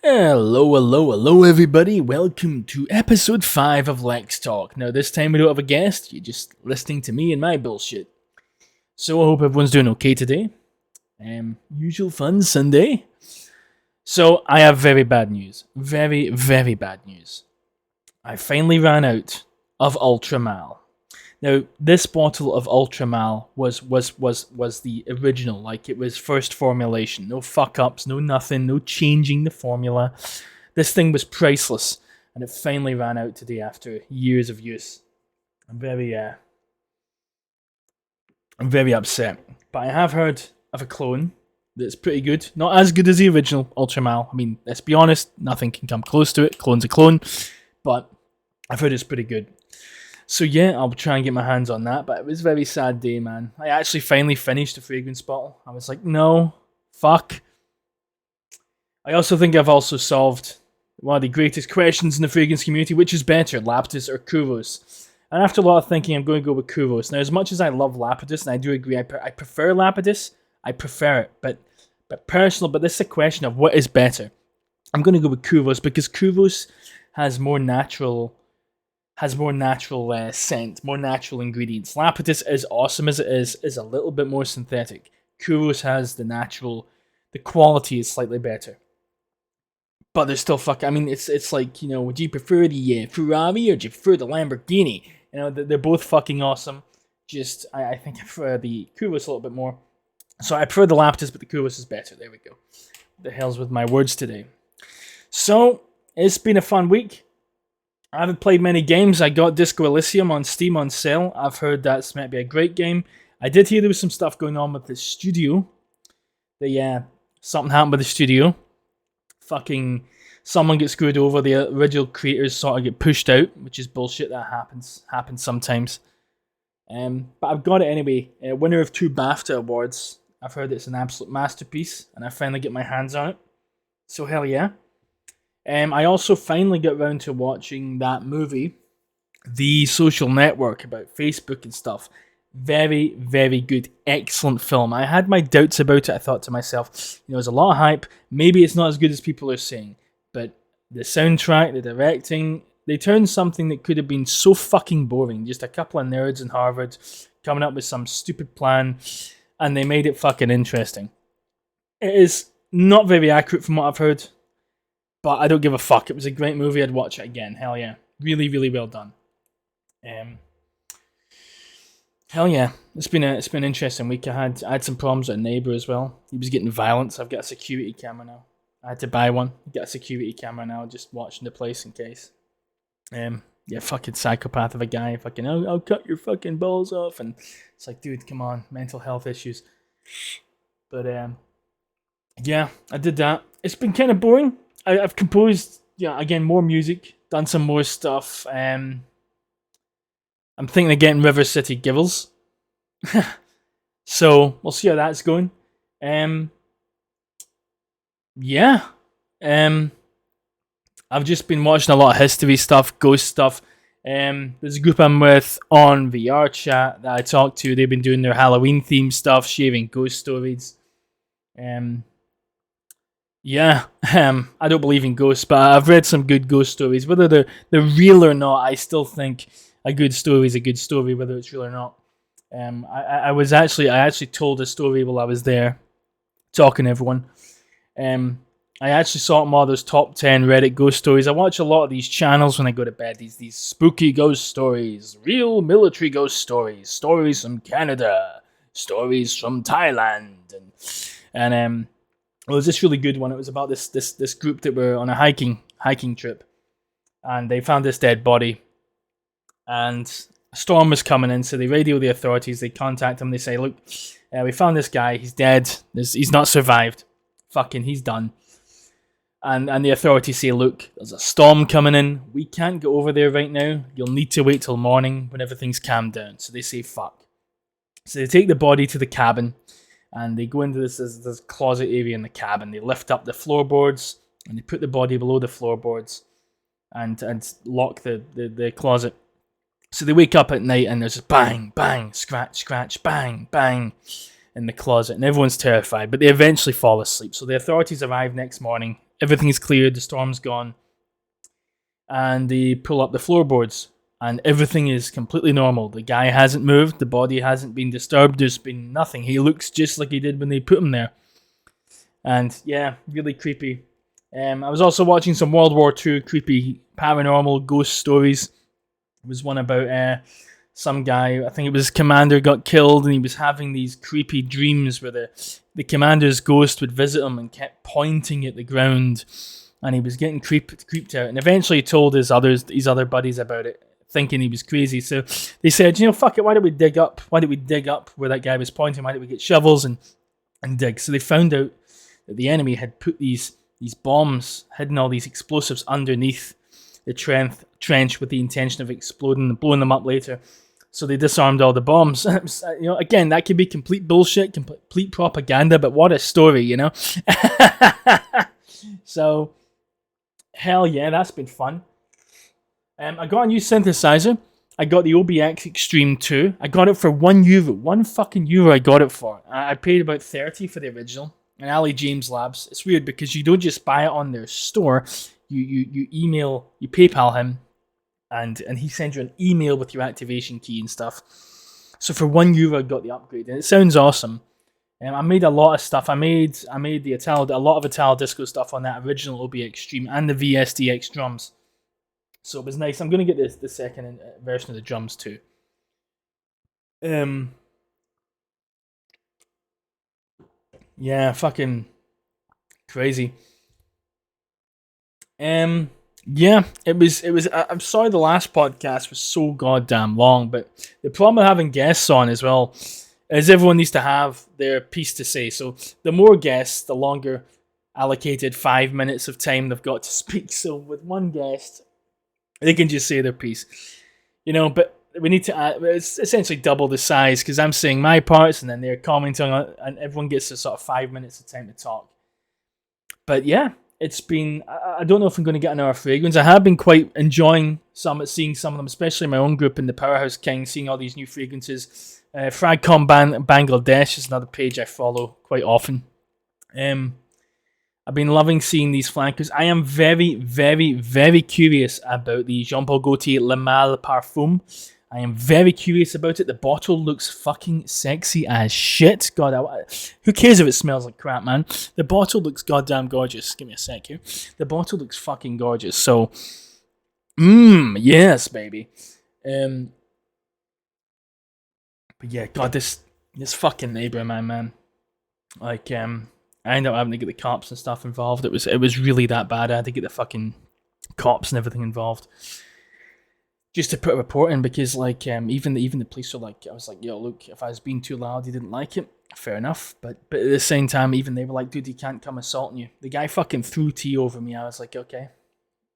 Hello, everybody. Welcome to episode 5 of LexTalk. Now, this time we don't have a guest, you're just listening to me and my bullshit. So, I hope everyone's doing okay today. Usual fun Sunday. So, I have very bad news. Very, very bad news. I finally ran out of Ultramal. Now, this bottle of Ultramal was the original, like it was first formulation. No fuck-ups, no nothing, no changing the formula. This thing was priceless, and it finally ran out today after years of use. I'm very upset. But I have heard of a clone that's pretty good. Not as good as the original Ultramal. I mean, let's be honest, nothing can come close to it. Clone's a clone. But I've heard it's pretty good. So yeah, I'll try and get my hands on that, but it was a very sad day, man. I actually finally finished the fragrance bottle. I was like, no, fuck. I also think I've also solved one of the greatest questions in the fragrance community, which is better, Lapidus or Kouros? And after a lot of thinking, I'm going to go with Kouros. Now, as much as I love Lapidus, and I do agree, I prefer Lapidus, I prefer it, but this is a question of what is better. I'm going to go with Kouros because Kouros has more natural scent, more natural ingredients. Lapidus, as awesome as it is a little bit more synthetic. Kouros has the quality is slightly better. But there's still it's like, would you prefer the Ferrari or do you prefer the Lamborghini? They're both fucking awesome. Just, I think I prefer the Kouros a little bit more. So I prefer the Lapidus, but the Kouros is better. There we go. The hell's with my words today. So, it's been a fun week. I haven't played many games. I got Disco Elysium on Steam on sale. I've heard that's meant to be a great game. I did hear there was some stuff going on with the studio. Something happened with the studio. Fucking someone gets screwed over. The original creators sort of get pushed out, which is bullshit. That happens sometimes. But I've got it anyway. Winner of 2 BAFTA awards. I've heard it's an absolute masterpiece, and I finally get my hands on it. So hell yeah. I also finally got around to watching that movie, The Social Network, about Facebook and stuff. Very, very good. Excellent film. I had my doubts about it. I thought to myself, there's a lot of hype. Maybe it's not as good as people are saying. But the soundtrack, the directing, they turned something that could have been so fucking boring. Just a couple of nerds in Harvard coming up with some stupid plan, and they made it fucking interesting. It is not very accurate from what I've heard. But I don't give a fuck. It was a great movie. I'd watch it again. Hell yeah. Really, really well done. Hell yeah. It's been an interesting week. I had some problems with a neighbour as well. He was getting violent, so I've got a security camera now. I had to buy one. Got a security camera now, just watching the place in case. Fucking psychopath of a guy. Fucking, I'll cut your fucking balls off. And it's like, dude, come on. Mental health issues. But, yeah, I did that. It's been kind of boring. I've composed, again, more music, done some more stuff. I'm thinking of getting River City Givels. So, we'll see how that's going. I've just been watching a lot of history stuff, ghost stuff. There's a group I'm with on VR chat that I talked to. They've been doing their Halloween themed stuff, sharing ghost stories. I don't believe in ghosts, but I've read some good ghost stories. Whether they're real or not, I still think a good story is a good story, whether it's real or not. I actually told a story while I was there, talking to everyone. I actually saw one of those top 10 Reddit ghost stories. I watch a lot of these channels when I go to bed. These spooky ghost stories, real military ghost stories from Canada, stories from Thailand, and well, it was this really good one. It was about this group that were on a hiking trip, and they found this dead body, and a storm was coming in, so they radio the authorities. They contact them. They say, look, we found this guy. He's dead. He's not survived. Fucking, he's done. And the authorities say, look, there's a storm coming in. We can't go over there right now. You'll need to wait till morning when everything's calmed down. So they say, fuck. So they take the body to the cabin, and they go into this closet area in the cabin. They lift up the floorboards, and they put the body below the floorboards, and lock the closet. So they wake up at night, and there's just bang, bang, scratch, scratch, bang, bang in the closet, and everyone's terrified. But they eventually fall asleep. So the authorities arrive next morning everything's cleared, the storm's gone, and they pull up the floorboards, and everything is completely normal. The guy hasn't moved, the body hasn't been disturbed, there's been nothing. He looks just like he did when they put him there. And yeah, really creepy. I was also watching some World War II creepy paranormal ghost stories. There was one about some guy, I think it was commander, got killed, and he was having these creepy dreams where the commander's ghost would visit him and kept pointing at the ground, and he was getting creeped out. And eventually he told his other buddies about it, thinking he was crazy. So they said, fuck it, why don't we dig up where that guy was pointing? Why don't we get shovels and dig? So they found out that the enemy had put these bombs, hidden all these explosives underneath the trench with the intention of exploding and blowing them up later. So they disarmed all the bombs. Again, that could be complete bullshit, complete propaganda, but what a story, So, hell yeah, that's been fun. I got a new synthesizer. I got the OBX Extreme 2. I got it for €1. €1 I got it for. I paid about 30 for the original. And Ali James Labs. It's weird because you don't just buy it on their store. You PayPal him, and he sends you an email with your activation key and stuff. So for €1, I got the upgrade, and it sounds awesome. I made a lot of stuff. I made a lot of Italo Disco stuff on that original OBX Extreme and the VSDX drums. So it was nice. I'm going to get the second version of the drums too. Yeah, fucking crazy. Yeah, it was. I'm sorry the last podcast was so goddamn long, but the problem with having guests on as well is everyone needs to have their piece to say. So the more guests, the longer allocated 5 minutes of time they've got to speak. So with one guest, they can just say their piece, but we need to add, it's essentially double the size because I'm saying my parts and then they're commenting on it, and everyone gets a sort of 5 minutes of time to talk. But yeah, it's been, I don't know if I'm going to get another fragrance. I have been quite enjoying seeing some of them, especially in my own group in the Powerhouse King, seeing all these new fragrances. Fragcom Bangladesh is another page I follow quite often. I've been loving seeing these flankers. I am very, very, very curious about the Jean Paul Gaultier Le Mal Parfum. I am very curious about it. The bottle looks fucking sexy as shit. God, who cares if it smells like crap, man? The bottle looks goddamn gorgeous. Give me a sec here. The bottle looks fucking gorgeous. So, yes, baby. But yeah, God, this fucking Neighbour, man. Like, I ended up having to get the cops and stuff involved. It was really that bad. I had to get the fucking cops and everything involved just to put a report in because, like, even the police were like, I was like, yo, look, if I was being too loud, he didn't like it. Fair enough. But at the same time, even they were like, dude, he can't come assaulting you. The guy fucking threw tea over me. I was like, okay,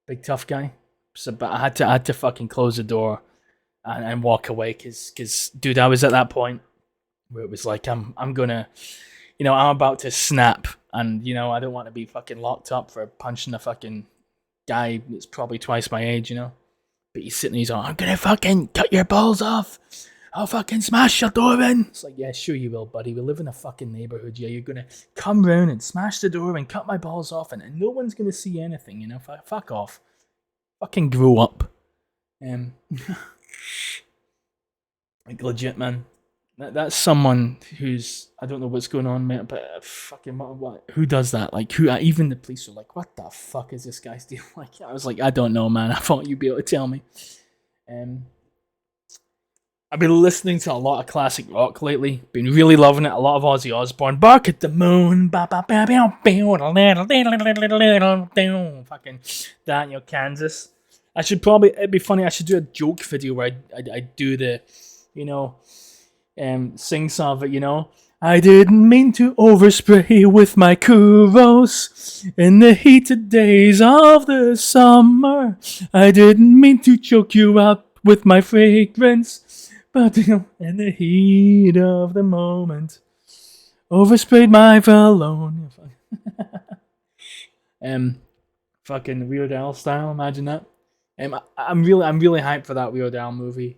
big tough guy. So, but I had to fucking close the door and walk away because, dude, I was at that point where it was like, I'm gonna, I'm about to snap, and I don't want to be fucking locked up for punching a fucking guy that's probably twice my age, But he's sitting, he's on, I'm gonna fucking cut your balls off. I'll fucking smash your door in. It's like, yeah, sure you will, buddy. We live in a fucking neighborhood. Yeah, you're gonna come round and smash the door and cut my balls off, and no one's gonna see anything, Fuck off. Fucking grow up. Like, legit, man. That's someone who's, I don't know what's going on, mate, but fucking what? Who does that? Like, who? Even the police are like, what the fuck is this guy's deal? Like, I was like, I don't know, man. I thought you'd be able to tell me. I've been listening to a lot of classic rock lately. Been really loving it. A lot of Ozzy Osbourne. Bark at the Moon. Fucking Daniel Kansas. It'd be funny, I should do a joke video where I do the, sing some of it, I didn't mean to overspray with my churros in the heated days of the summer. I didn't mean to choke you out with my fragrance, but in the heat of the moment, oversprayed my cologne. Fucking Weird Al style, imagine that. I'm really hyped for that Weird Al movie.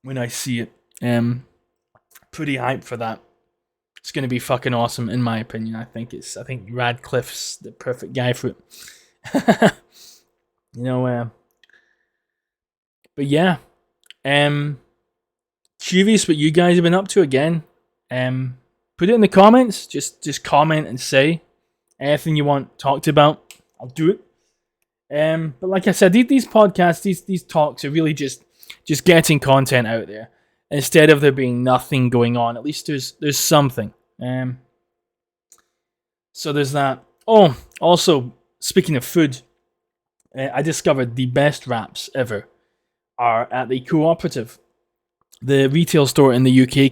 When I see it, pretty hyped for that. It's going to be fucking awesome, in my opinion. I think Radcliffe's the perfect guy for it. you know, but yeah, curious what you guys have been up to again. Put it in the comments. Just comment and say anything you want talked about. I'll do it. But like I said, these podcasts, these talks are really just getting content out there instead of there being nothing going on. At least there's something. So there's that. Oh, also speaking of food, I discovered the best wraps ever are at the Cooperative, the retail store in the UK.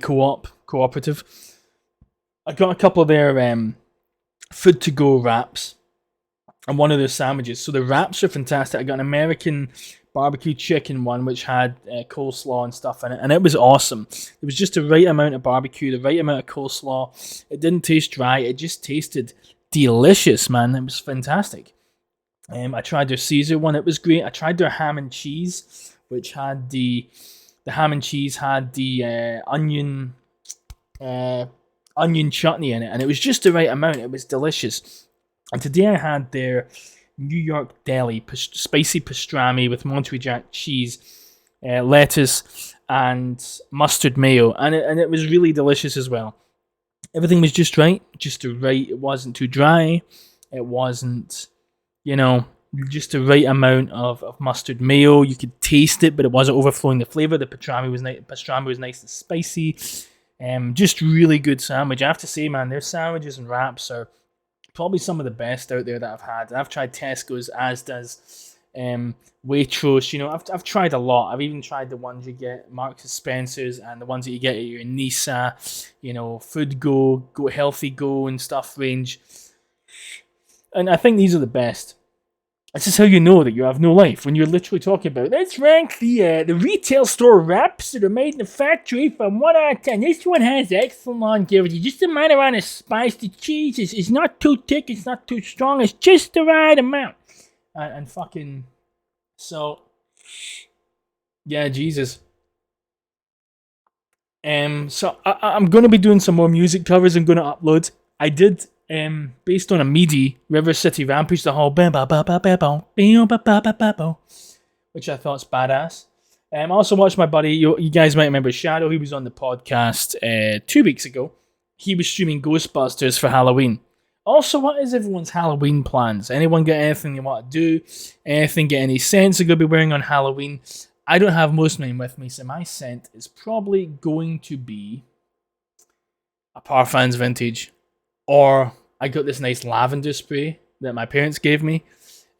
Cooperative. I got a couple of their food to go wraps and one of their sandwiches. So the wraps are fantastic. I got an American barbecue chicken one which had coleslaw and stuff in it, and it was awesome. It was just the right amount of barbecue, the right amount of coleslaw. It didn't taste dry. It just tasted delicious, man. It was fantastic. I tried their Caesar one. It was great. I tried their ham and cheese, which had the ham and cheese had the onion chutney in it, and it was just the right amount. It was delicious. And today I had their New York deli spicy pastrami with Monterey Jack cheese, lettuce, and mustard mayo, and it was really delicious as well. Everything was just right, It wasn't too dry. It wasn't, just the right amount of mustard mayo. You could taste it, but it wasn't overflowing the flavor. The pastrami was nice and spicy. Just really good sandwich. I have to say, man, their sandwiches and wraps are probably some of the best out there that I've had. I've tried Tesco's, Asda's, Waitrose. I've tried a lot. I've even tried the ones you get at Marks and Spencer's and the ones that you get at your Nisa, Food Go, Healthy Go and stuff range. And I think these are the best. This is how you know that you have no life, when you're literally talking about, let's rank the retail store wraps that are made in the factory from 1 out of 10. This one has excellent longevity. Just the right amount of spice. The cheese is not too thick, it's not too strong, it's just the right amount. And fucking... So... Yeah, Jesus. So I'm going to be doing some more music covers I'm going to upload. I did... based on a MIDI, River City Rampage, the whole which I thought's badass. I also watched my buddy, you guys might remember Shadow, he was on the podcast 2 weeks ago. He was streaming Ghostbusters for Halloween. Also, what is everyone's Halloween plans? Anyone got anything they want to do? Anything get any scents they're going to be wearing on Halloween? I don't have most of mine with me, so my scent is probably going to be a Parfums Vintage. Or I got this nice lavender spray that my parents gave me.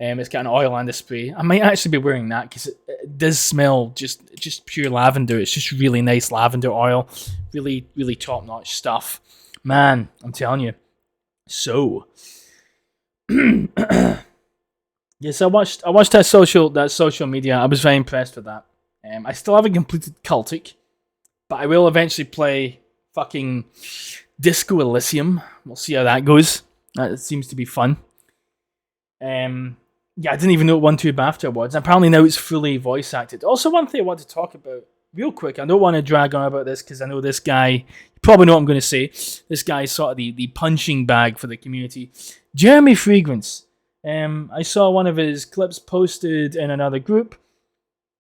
It's got an oil and a spray. I might actually be wearing that because it does smell just pure lavender. It's just really nice lavender oil. Really, really top-notch stuff. Man, I'm telling you. So, yes, I watched that social media. I was very impressed with that. I still haven't completed Cultic, but I will eventually play fucking Disco Elysium. We'll see how that goes. That seems to be fun. Yeah, I didn't even know it won 2 BAFTA awards. Apparently now it's fully voice acted. Also, one thing I want to talk about real quick. I don't want to drag on about this because I know this guy. You probably know what I'm going to say. This guy is sort of the punching bag for the community. Jeremy Fragrance. I saw one of his clips posted in another group.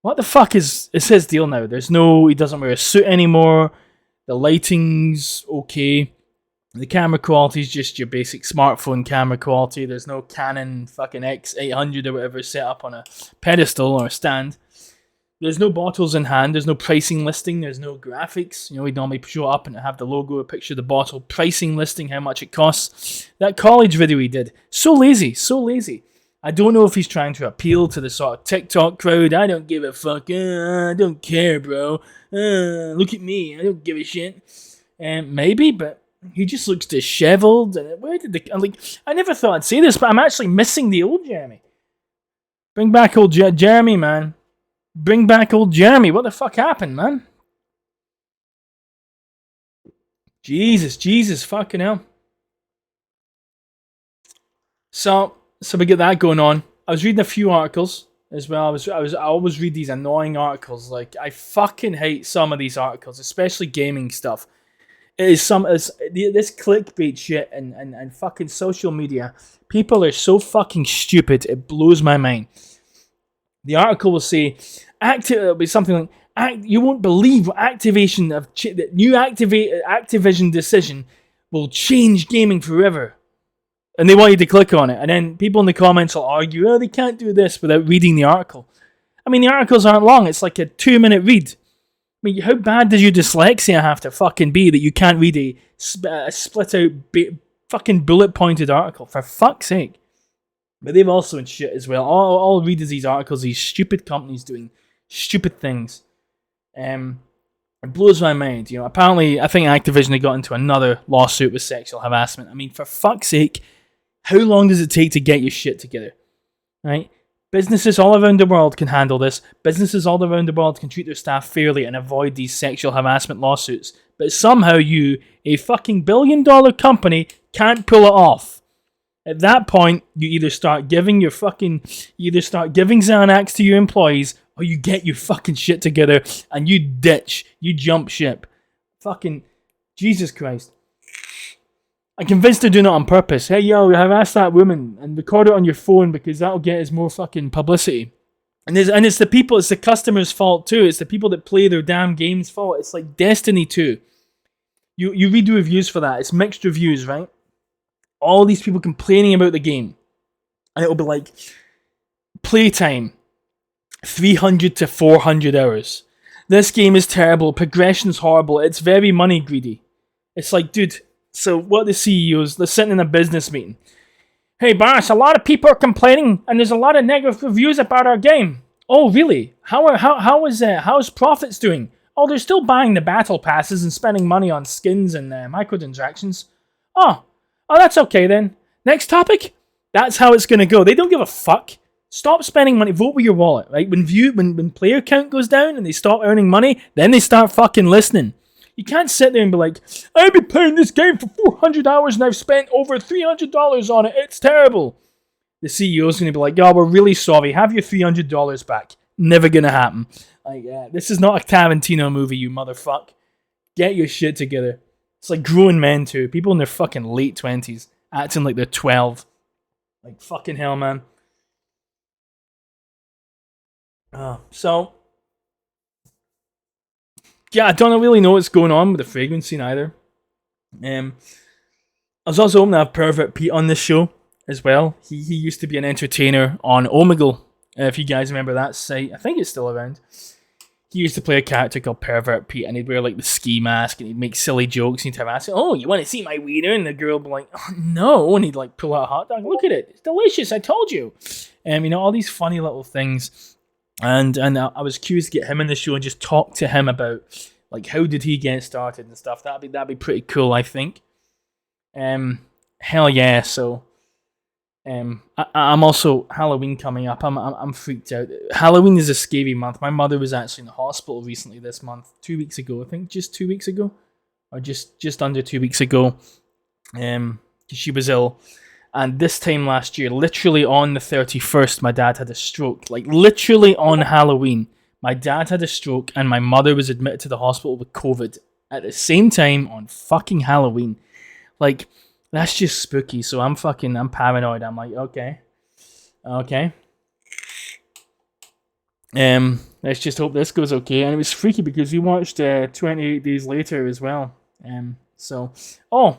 What the fuck is his deal now? He doesn't wear a suit anymore. The lighting's okay. The camera quality is just your basic smartphone camera quality. There's no Canon fucking X800 or whatever set up on a pedestal or a stand. There's no bottles in hand. There's no pricing listing. There's no graphics. We normally show up and have the logo, a picture of the bottle, pricing listing, how much it costs. That college video he did, so lazy. I don't know if he's trying to appeal to the sort of TikTok crowd. I don't give a fuck. I don't care, bro. Look at me. I don't give a shit. Maybe, but he just looks disheveled. And I never thought I'd say this, but I'm actually missing the old Jeremy. Bring back old Jeremy, man. Bring back old Jeremy. What the fuck happened, man? Jesus, fucking hell. So we get that going on. I was reading a few articles as well. I always read these annoying articles. Like, I fucking hate some of these articles, especially gaming stuff. It is this clickbait shit and fucking social media. People are so fucking stupid. It blows my mind. The article will say, it'll be something like, you won't believe what activation of the new Activision decision will change gaming forever. And they want you to click on it. And then people in the comments will argue, oh, they can't do this without reading the article. I mean, the articles aren't long. It's like a 2-minute read. I mean, how bad does your dyslexia have to fucking be that you can't read a split out fucking bullet pointed article? For fuck's sake. But they've also in shit as well. All I read is these articles, these stupid companies doing stupid things. It blows my mind. You know, apparently, I think Activision had got into another lawsuit with sexual harassment. I mean, for fuck's sake, how long does it take to get your shit together? Right? Businesses all around the world can handle this. Businesses all around the world can treat their staff fairly and avoid these sexual harassment lawsuits. But somehow you, a fucking billion-dollar company, can't pull it off. At that point, you either start giving Xanax to your employees, or you get your fucking shit together and you jump ship. Fucking Jesus Christ. I'm convinced they're doing it on purpose. Hey, yo, harass that woman and record it on your phone because that'll get us more fucking publicity. And it's the customer's fault too. It's the people that play their damn games' fault. It's like Destiny 2. You read the reviews for that. It's mixed reviews, right? All these people complaining about the game. And it'll be like, playtime, 300 to 400 hours. This game is terrible. Progression's horrible. It's very money greedy. It's like, dude... So what the CEOs, they're sitting in a business meeting. Hey boss, a lot of people are complaining and there's a lot of negative reviews about our game. Oh really? How's profits doing? Oh, they're still buying the battle passes and spending money on skins and microtransactions. Oh, that's okay then. Next topic? That's how it's gonna go. They don't give a fuck. Stop spending money. Vote with your wallet, right? When player count goes down and they stop earning money, then they start fucking listening. You can't sit there and be like, I've been playing this game for 400 hours and I've spent over $300 on it. It's terrible. The CEO's going to be like, yo, we're really sorry. Have your $300 back. Never going to happen. Like, this is not a Tarantino movie, you motherfucker. Get your shit together. It's like grown men too. People in their fucking late 20s acting like they're 12. Like, fucking hell, man. Yeah, I don't really know what's going on with the fragrance scene either. I was also hoping to have Pervert Pete on this show as well. He used to be an entertainer on Omegle, if you guys remember that site. I think it's still around. He used to play a character called Pervert Pete, and he'd wear like the ski mask, and he'd make silly jokes, and he'd have asked, oh, you want to see my wiener? And the girl would be like, oh, no, and he'd like pull out a hot dog. Look at it, it's delicious, I told you. All these funny little things. And I was curious to get him in the show and just talk to him about like how did he get started and stuff. That'd be pretty cool, I think. Hell yeah! So, I'm also Halloween coming up. I'm freaked out. Halloween is a scary month. My mother was actually in the hospital recently this month, 2 weeks ago. I think just 2 weeks ago, or just under 2 weeks ago. She was ill. And this time last year, literally on the 31st, my dad had a stroke. Like, literally on Halloween, my dad had a stroke and my mother was admitted to the hospital with COVID at the same time on fucking Halloween. Like, that's just spooky. So I'm paranoid. I'm like, okay. Let's just hope this goes okay. And it was freaky because we watched 28 Days Later as well.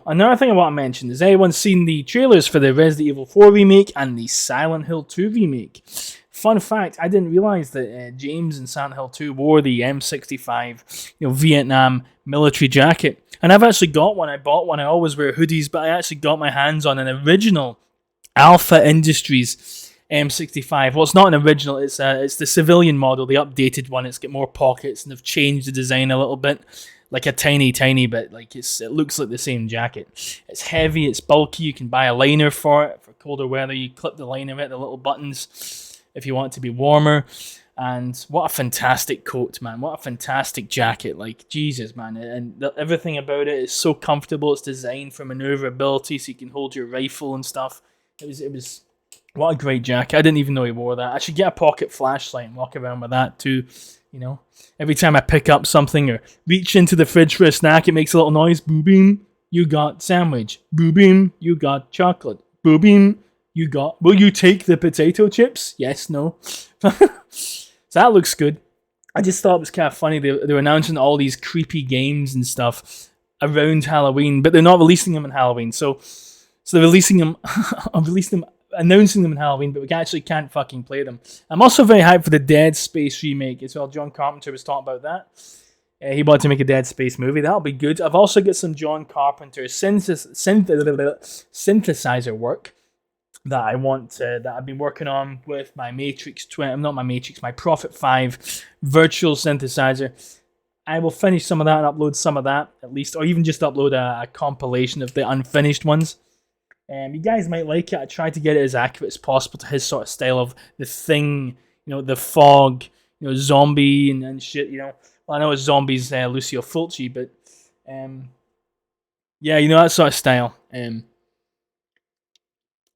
Another thing I want to mention, has anyone seen the trailers for the Resident Evil 4 remake and the Silent Hill 2 remake? Fun fact, I didn't realize that James in Silent Hill 2 wore the M65, Vietnam military jacket. And I've actually got one. I bought one. I always wear hoodies, but I actually got my hands on an original Alpha Industries M65. Well, it's not an original. It's the civilian model, the updated one. It's got more pockets and they've changed the design a little bit. Like a tiny bit, like it looks like the same jacket. It's heavy, it's bulky, you can buy a liner for it. For colder weather, you clip the liner at the little buttons if you want it to be warmer. And what a fantastic coat, man. What a fantastic jacket. Like, Jesus, man. And everything about it is so comfortable. It's designed for maneuverability so you can hold your rifle and stuff. It was what a great jacket. I didn't even know he wore that. I should get a pocket flashlight and walk around with that too. You know, every time I pick up something or reach into the fridge for a snack, it makes a little noise. Boom, you got sandwich. Boom, you got chocolate. Boom, you got. Will you take the potato chips? Yes, no. So that looks good. I just thought it was kind of funny. They were announcing all these creepy games and stuff around Halloween, but they're not releasing them on Halloween. So they're releasing them, announcing them on Halloween, but we actually can't fucking play them. I'm also very hyped for the Dead Space remake as well. John Carpenter was talking about that. He wanted to make a Dead Space movie. That'll be good. I've also got some John Carpenter synthesizer work that I want that I've been working on with my Matrix 20, not my Matrix, my Prophet 5 virtual synthesizer. I will finish some of that and upload some of that at least, or even just upload a compilation of the unfinished ones. You guys might like it. I tried to get it as accurate as possible to his sort of style of the Thing, the Fog, zombie and shit. Well, I know it's zombies, Lucio Fulci, but yeah, that sort of style.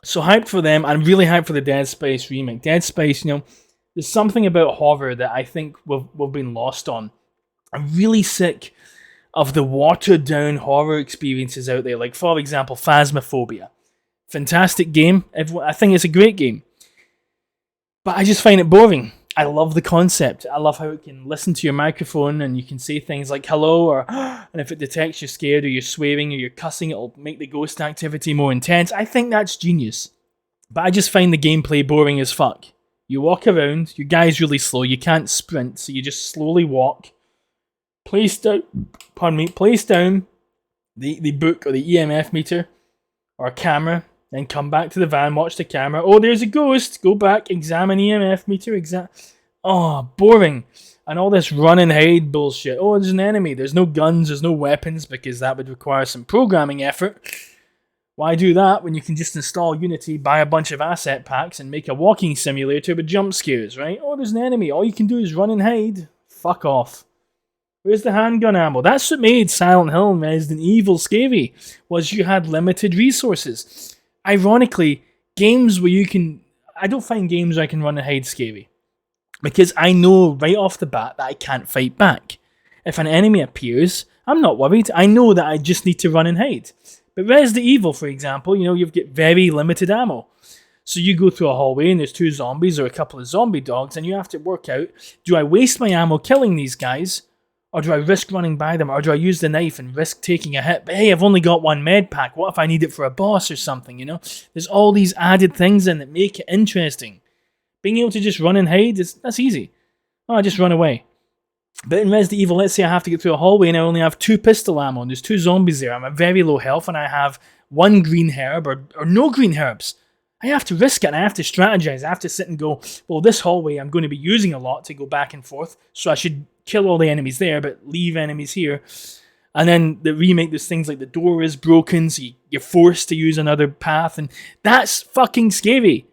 So hyped for them. I'm really hyped for the Dead Space remake. Dead Space, there's something about horror that I think we've been lost on. I'm really sick of the watered down horror experiences out there. Like, for example, Phasmophobia. Fantastic game. I think it's a great game. But I just find it boring. I love the concept. I love how it can listen to your microphone and you can say things like hello, or and if it detects you're scared or you're swearing or you're cussing, it'll make the ghost activity more intense. I think that's genius. But I just find the gameplay boring as fuck. You walk around, your guy's really slow, you can't sprint, so you just slowly walk. Place down the book or the EMF meter or a camera, then come back to the van, watch the camera. Oh, there's a ghost. Go back, examine EMF meter. Boring. And all this run and hide bullshit. Oh, there's an enemy. There's no guns, there's no weapons, because that would require some programming effort. Why do that when you can just install Unity, buy a bunch of asset packs, and make a walking simulator with jump scares, right? Oh, there's an enemy. All you can do is run and hide. Fuck off. Where's the handgun ammo? That's what made Silent Hill and Resident Evil scary, was you had limited resources. Ironically, games where I don't find games where I can run and hide scary, because I know right off the bat that I can't fight back. If an enemy appears, I'm not worried. I know that I just need to run and hide. But Resident Evil, for example, you've got very limited ammo. So you go through a hallway and there's 2 zombies or a couple of zombie dogs, and you have to work out, do I waste my ammo killing these guys? Or do I risk running by them? Or do I use the knife and risk taking a hit? But hey, I've only got 1 med pack. What if I need it for a boss or something, There's all these added things in that make it interesting. Being able to just run and hide, that's easy. Oh, I just run away. But in Resident Evil, let's say I have to get through a hallway and I only have 2 pistol ammo and there's 2 zombies there. I'm at very low health and I have 1 green herb or no green herbs. I have to risk it and I have to strategize. I have to sit and go, well, this hallway I'm going to be using a lot to go back and forth, so I should kill all the enemies there, but leave enemies here. And then the remake, there's things like the door is broken, so you're forced to use another path, and that's fucking scary.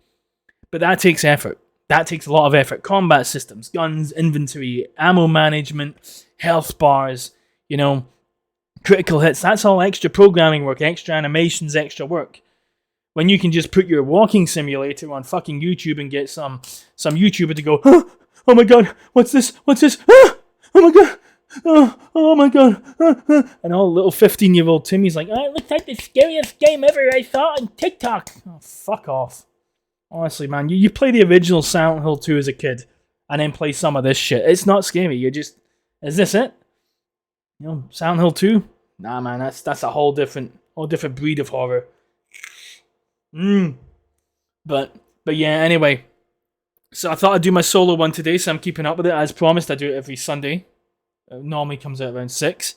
But that takes effort. That takes a lot of effort. Combat systems, guns, inventory, ammo management, health bars, critical hits. That's all extra programming work, extra animations, extra work. When you can just put your walking simulator on fucking YouTube and get some YouTuber to go, oh my god, what's this? Oh my god, oh my god. And all little 15-year-old Timmy's like, it looks like the scariest game ever I saw on TikTok. Oh, fuck off. Honestly, man, you play the original Silent Hill 2 as a kid and then play some of this shit. It's not scary. Is this it? Silent Hill 2? Nah, man, that's a whole different breed of horror. But yeah, anyway. So I thought I'd do my solo one today, so I'm keeping up with it. As promised, I do it every Sunday. It normally comes out around 6.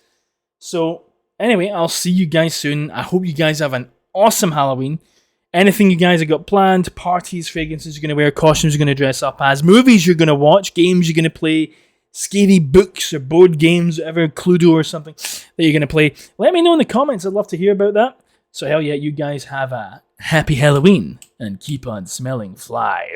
So anyway, I'll see you guys soon. I hope you guys have an awesome Halloween. Anything you guys have got planned, parties, fragrances you're going to wear, costumes you're going to dress up as, movies you're going to watch, games you're going to play, scary books or board games, whatever, Cluedo or something that you're going to play. Let me know in the comments. I'd love to hear about that. So hell yeah, you guys have a happy Halloween and keep on smelling fly.